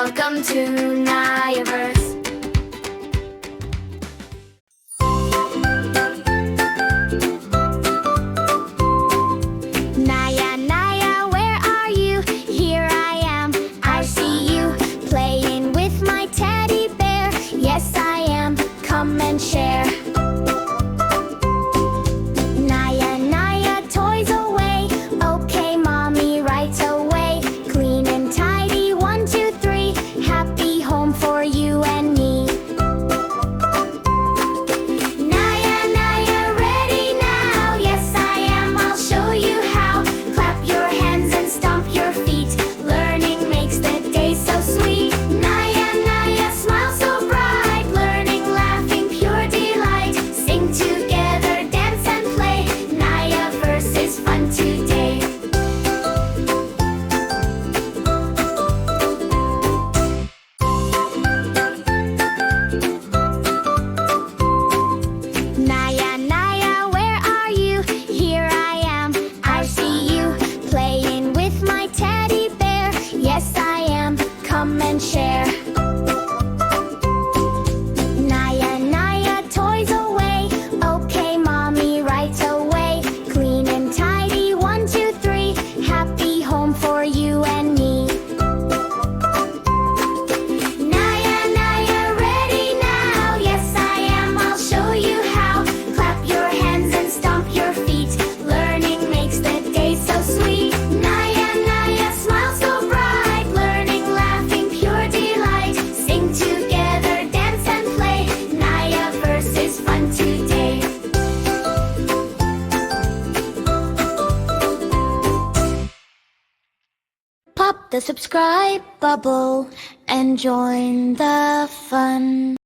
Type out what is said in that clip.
Welcome to NayaVerse. Naya, Naya, where are you? Here I am, I see you playing with my teddy bear. Yes, I am, come and share. Naya, Naya, toys away. Okay, mommy, right away. Clean and tidy, 1, 2, 3. Happy home for you and me. Naya, Naya, ready now. Yes, I am, I'll show you how. Clap your hands and stomp your feet. Learning makes the day so sweet. Naya, Naya, smile so bright. Learning, laughing, pure delight. Sing together, dance and play. NayaVerse is fun today. Naya, Naya, where are you? Here I am, I see you playing with my teddy bear. Yes, I am, come and share. Naya, Naya, toys away. Okay, mommy, right away. Clean and tidy, 1, 2, 3. Happy home for you and me. Naya, Naya, ready now. Yes, I am, I'll show you how. Clap your hands and stomp your feet. Learning makes the day so sweet. Naya, Naya, smile so bright. Learning, laughing, pure delight. Sing together, dance and play. NayaVerse is fun today. Pop the subscribe bubble and join the fun.